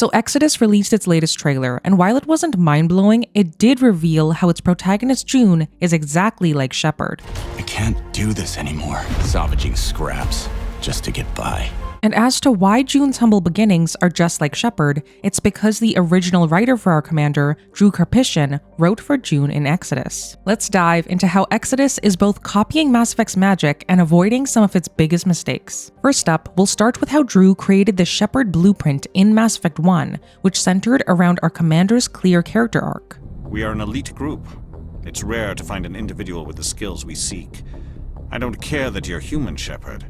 So Exodus released its latest trailer, and while it wasn't mind-blowing, it did reveal how its protagonist June is exactly like Shepard. I can't do this anymore, salvaging scraps just to get by. And as to why June's humble beginnings are just like Shepard, it's because the original writer for our commander, Drew Karpyshyn, wrote for June in Exodus. Let's dive into how Exodus is both copying Mass Effect's magic and avoiding some of its biggest mistakes. First up, we'll start with how Drew created the Shepard Blueprint in Mass Effect 1, which centered around our commander's clear character arc. We are an elite group. It's rare to find an individual with the skills we seek. I don't care that you're human, Shepard.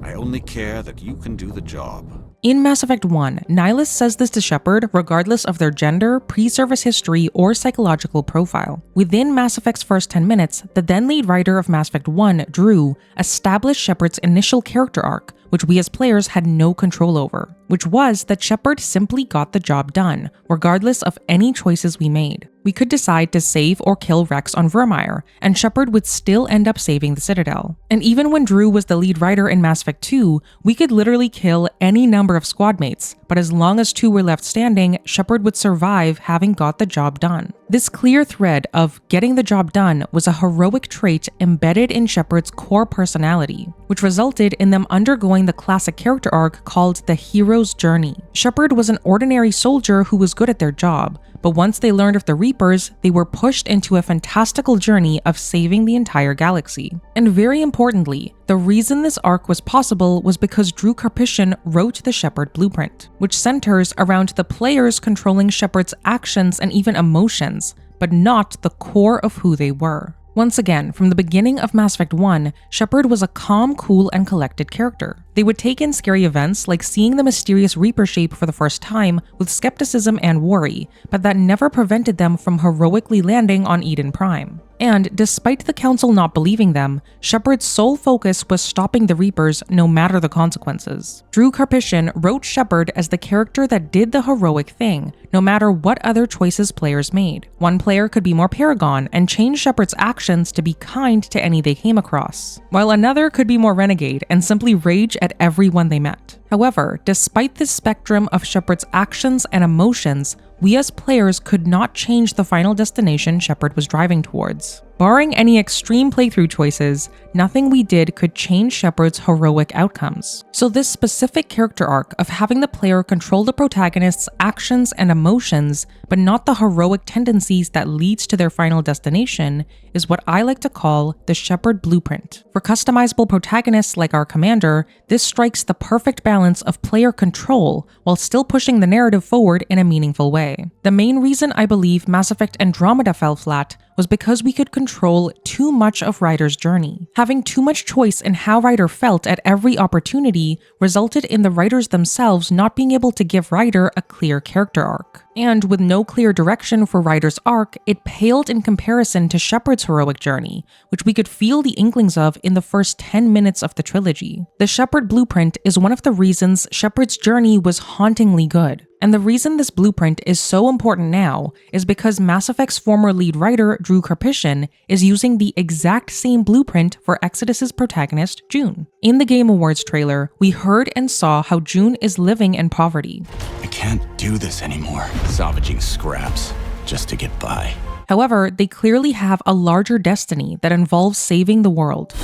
I only care that you can do the job. In Mass Effect 1, Nihilus says this to Shepard regardless of their gender, pre-service history, or psychological profile. Within Mass Effect's first 10 minutes, the then lead writer of Mass Effect 1, Drew, established Shepard's initial character arc, which we as players had no control over, which was that Shepard simply got the job done, regardless of any choices we made. We could decide to save or kill Rex on Vermeer, and Shepard would still end up saving the Citadel. And even when Drew was the lead writer in Mass Effect 2, we could literally kill any number of squad mates, but as long as 2 were left standing, Shepard would survive having got the job done. This clear thread of getting the job done was a heroic trait embedded in Shepard's core personality, which resulted in them undergoing the classic character arc called the hero's journey. Shepard was an ordinary soldier who was good at their job, but once they learned of the Reapers, they were pushed into a fantastical journey of saving the entire galaxy. And very importantly, the reason this arc was possible was because Drew Karpyshyn wrote the Shepard Blueprint, which centers around the players controlling Shepard's actions and even emotions, but not the core of who they were. Once again, from the beginning of Mass Effect 1, Shepard was a calm, cool, and collected character. They would take in scary events like seeing the mysterious Reaper shape for the first time with skepticism and worry, but that never prevented them from heroically landing on Eden Prime. And despite the Council not believing them, Shepard's sole focus was stopping the Reapers no matter the consequences. Drew Karpyshyn wrote Shepard as the character that did the heroic thing, no matter what other choices players made. One player could be more Paragon and change Shepard's actions to be kind to any they came across, while another could be more Renegade and simply rage at everyone they met. However, despite this spectrum of Shepard's actions and emotions, we as players could not change the final destination Shepard was driving towards. Barring any extreme playthrough choices, nothing we did could change Shepard's heroic outcomes. So this specific character arc of having the player control the protagonist's actions and emotions, but not the heroic tendencies that leads to their final destination, is what I like to call the Shepard Blueprint. For customizable protagonists like our commander, this strikes the perfect balance of player control while still pushing the narrative forward in a meaningful way. The main reason I believe Mass Effect Andromeda fell flat was because we could control too much of Ryder's journey. Having too much choice in how Ryder felt at every opportunity resulted in the writers themselves not being able to give Ryder a clear character arc. And with no clear direction for Ryder's arc, it paled in comparison to Shepard's heroic journey, which we could feel the inklings of in the first 10 minutes of the trilogy. The Shepard Blueprint is one of the reasons Shepard's journey was hauntingly good. And the reason this blueprint is so important now is because Mass Effect's former lead writer, Drew Karpyshyn, is using the exact same blueprint for Exodus's protagonist, June. In the Game Awards trailer, we heard and saw how June is living in poverty. I can't do this anymore, salvaging scraps just to get by. However, they clearly have a larger destiny that involves saving the world.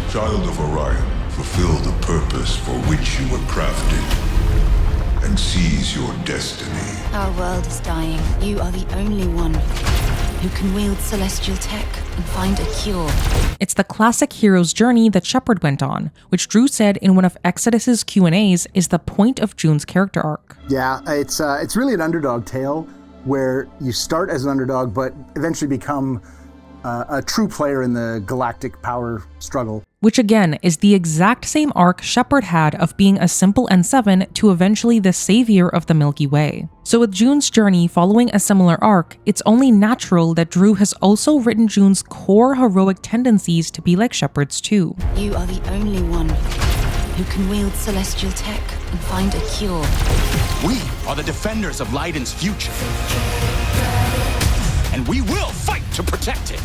Child of Orion, fulfill the purpose for which you were crafted, and seize your destiny. Our world is dying. You are the only one who can wield celestial tech and find a cure. It's the classic hero's journey that Shepard went on, which Drew said in one of Exodus's Q&As is the point of June's character arc. Yeah, it's really an underdog tale where you start as an underdog but eventually become a true player in the galactic power struggle. Which again is the exact same arc Shepard had of being a simple N7 to eventually the savior of the Milky Way. So with June's journey following a similar arc, it's only natural that Drew has also written June's core heroic tendencies to be like Shepard's too. You are the only one who can wield celestial tech and find a cure. We are the defenders of Leiden's future. And we will fight to protect it!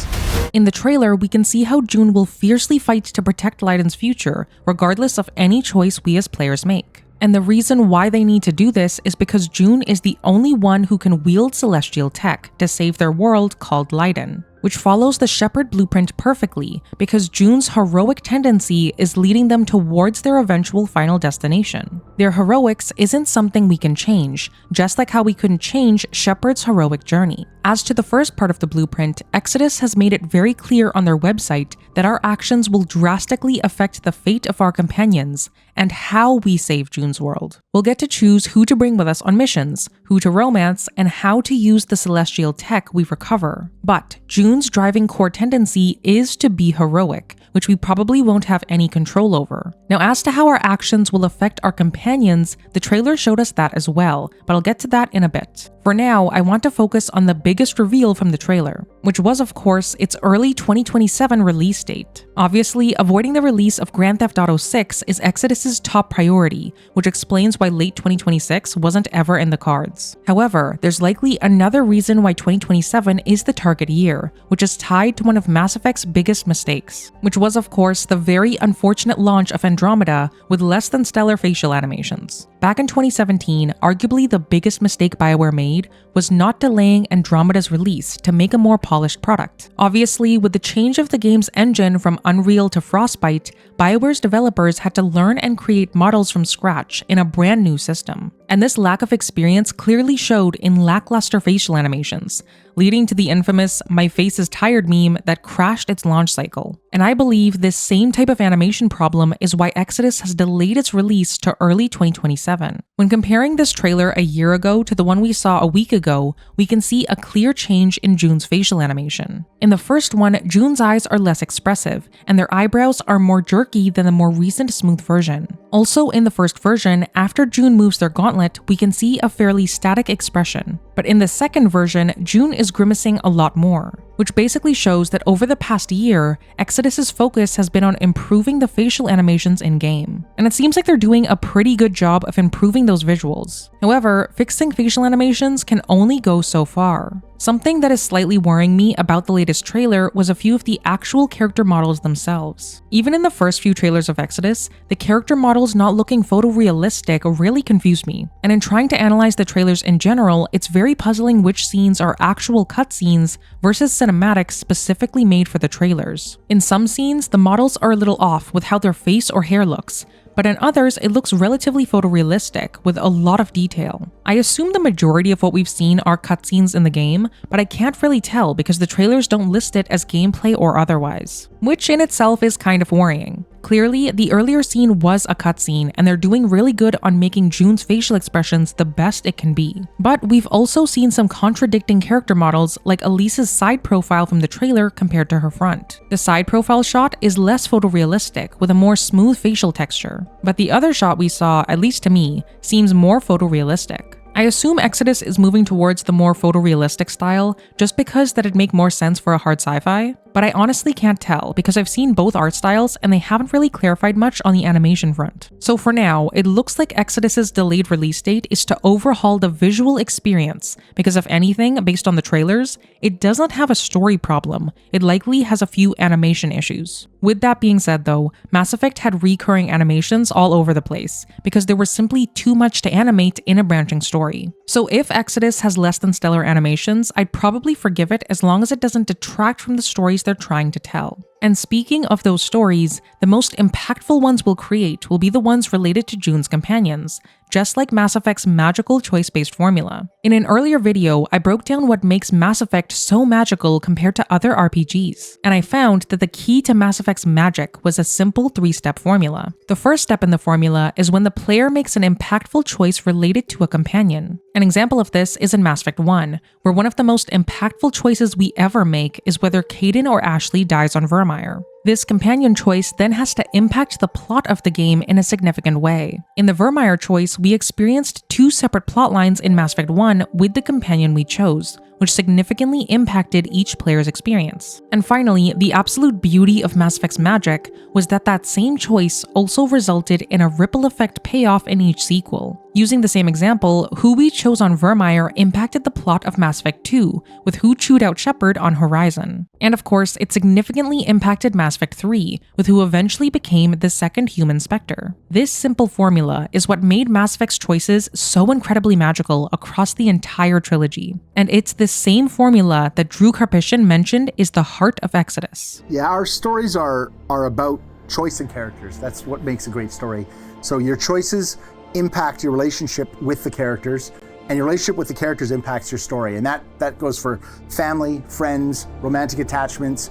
In the trailer, we can see how June will fiercely fight to protect Leiden's future, regardless of any choice we as players make. And the reason why they need to do this is because June is the only one who can wield celestial tech to save their world called Leiden, which follows the Shepard Blueprint perfectly because June's heroic tendency is leading them towards their eventual final destination. Their heroics isn't something we can change, just like how we couldn't change Shepard's heroic journey. As to the first part of the blueprint, Exodus has made it very clear on their website that our actions will drastically affect the fate of our companions and how we save June's world. We'll get to choose who to bring with us on missions, who to romance, and how to use the celestial tech we recover. But June's driving core tendency is to be heroic, which we probably won't have any control over. Now, as to how our actions will affect our companions, the trailer showed us that as well, but I'll get to that in a bit. For now, I want to focus on the biggest reveal from the trailer, which was of course its early 2027 release date. Obviously, avoiding the release of Grand Theft Auto 6 is Exodus's top priority, which explains why late 2026 wasn't ever in the cards. However, there's likely another reason why 2027 is the target year, which is tied to one of Mass Effect's biggest mistakes, which was of course the very unfortunate launch of Andromeda with less than stellar facial animations. Back in 2017, arguably the biggest mistake BioWare made was not delaying Andromeda's release to make a more polished product. Obviously, with the change of the game's engine from Unreal to Frostbite, BioWare's developers had to learn and create models from scratch in a brand new system. And this lack of experience clearly showed in lackluster facial animations, leading to the infamous "my face is tired" meme that crashed its launch cycle. And I believe this same type of animation problem is why Exodus has delayed its release to early 2027. When comparing this trailer a year ago to the one we saw a week ago, we can see a clear change in June's facial animation. In the first one, June's eyes are less expressive, and their eyebrows are more jerky than the more recent smooth version. Also, in the first version, after June moves their gauntlet, we can see a fairly static expression. But in the second version, June is grimacing a lot more, which basically shows that over the past year, Exodus's focus has been on improving the facial animations in-game. And it seems like they're doing a pretty good job of improving those visuals. However, fixing facial animations can only go so far. Something that is slightly worrying me about the latest trailer was a few of the actual character models themselves. Even in the first few trailers of Exodus, the character models not looking photorealistic really confused me. And in trying to analyze the trailers in general, it's very puzzling which scenes are actual cutscenes versus cinematics specifically made for the trailers. In some scenes, the models are a little off with how their face or hair looks, but in others, it looks relatively photorealistic with a lot of detail. I assume the majority of what we've seen are cutscenes in the game, but I can't really tell because the trailers don't list it as gameplay or otherwise, which in itself is kind of worrying. Clearly, the earlier scene was a cutscene, and they're doing really good on making June's facial expressions the best it can be. But we've also seen some contradicting character models, like Elise's side profile from the trailer compared to her front. The side profile shot is less photorealistic, with a more smooth facial texture, but the other shot we saw, at least to me, seems more photorealistic. I assume Exodus is moving towards the more photorealistic style just because that'd make more sense for a hard sci-fi, but I honestly can't tell because I've seen both art styles and they haven't really clarified much on the animation front. So for now, it looks like Exodus's delayed release date is to overhaul the visual experience because if anything, based on the trailers, it doesn't have a story problem, it likely has a few animation issues. With that being said though, Mass Effect had recurring animations all over the place because there was simply too much to animate in a branching story. So if Exodus has less than stellar animations, I'd probably forgive it as long as it doesn't detract from the stories they're trying to tell. And speaking of those stories, the most impactful ones we'll create will be the ones related to June's companions, just like Mass Effect's magical choice-based formula. In an earlier video, I broke down what makes Mass Effect so magical compared to other RPGs, and I found that the key to Mass Effect's magic was a simple 3-step formula. The first step in the formula is when the player makes an impactful choice related to a companion. An example of this is in Mass Effect 1, where one of the most impactful choices we ever make is whether Kaidan or Ashley dies on Vermeer. This companion choice then has to impact the plot of the game in a significant way. In the Vermeer choice, we experienced 2 separate plotlines in Mass Effect 1 with the companion we chose, which significantly impacted each player's experience. And finally, the absolute beauty of Mass Effect's magic was that that same choice also resulted in a ripple effect payoff in each sequel. Using the same example, who we chose on Vermeer impacted the plot of Mass Effect 2, with who chewed out Shepard on Horizon. And of course, it significantly impacted Mass Effect 3, with who eventually became the second human Spectre. This simple formula is what made Mass Effect's choices so incredibly magical across the entire trilogy. And it's this same formula that Drew Karpyshyn mentioned is the heart of Exodus. Yeah, our stories are about choice and characters. That's what makes a great story. So your choices impact your relationship with the characters, and your relationship with the characters impacts your story. And that goes for family, friends, romantic attachments,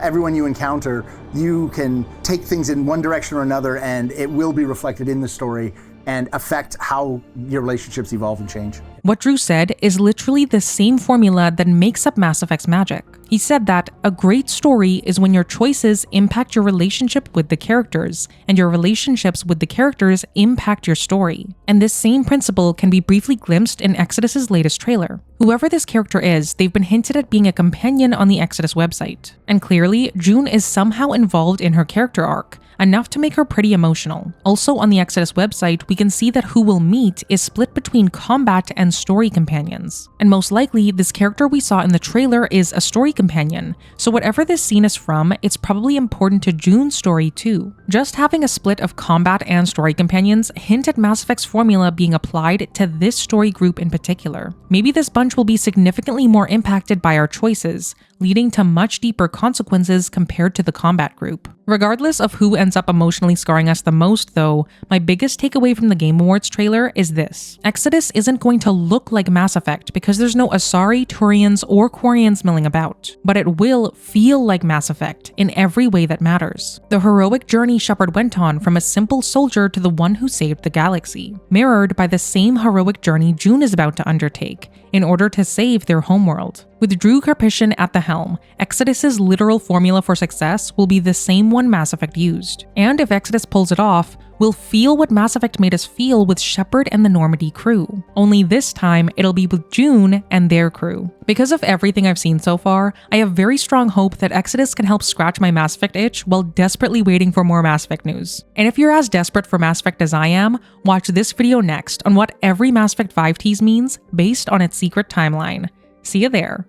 everyone you encounter. You can take things in one direction or another, and it will be reflected in the story and affect how your relationships evolve and change. What Drew said is literally the same formula that makes up Mass Effect's magic. He said that a great story is when your choices impact your relationship with the characters, and your relationships with the characters impact your story. And this same principle can be briefly glimpsed in Exodus's latest trailer. Whoever this character is, they've been hinted at being a companion on the Exodus website. And clearly, June is somehow involved in her character arc, enough to make her pretty emotional. Also on the Exodus website, we can see that who we'll meet is split between combat and story companions. And most likely, this character we saw in the trailer is a story companion, so whatever this scene is from, it's probably important to June's story too. Just having a split of combat and story companions hint at Mass Effect's formula being applied to this story group in particular. Maybe this bunch will be significantly more impacted by our choices, leading to much deeper consequences compared to the combat group. Regardless of who ends up emotionally scarring us the most though, my biggest takeaway from the Game Awards trailer is this. Exodus isn't going to look like Mass Effect because there's no Asari, Turians, or Quarians milling about, but it will feel like Mass Effect in every way that matters. The heroic journey Shepard went on from a simple soldier to the one who saved the galaxy, mirrored by the same heroic journey June is about to undertake in order to save their homeworld. With Drew Karpyshyn at the helm, Exodus's literal formula for success will be the same one Mass Effect used. And if Exodus pulls it off, we'll feel what Mass Effect made us feel with Shepard and the Normandy crew. Only this time, it'll be with June and their crew. Because of everything I've seen so far, I have very strong hope that Exodus can help scratch my Mass Effect itch while desperately waiting for more Mass Effect news. And if you're as desperate for Mass Effect as I am, watch this video next on what every Mass Effect 5 tease means based on its secret timeline. See you there.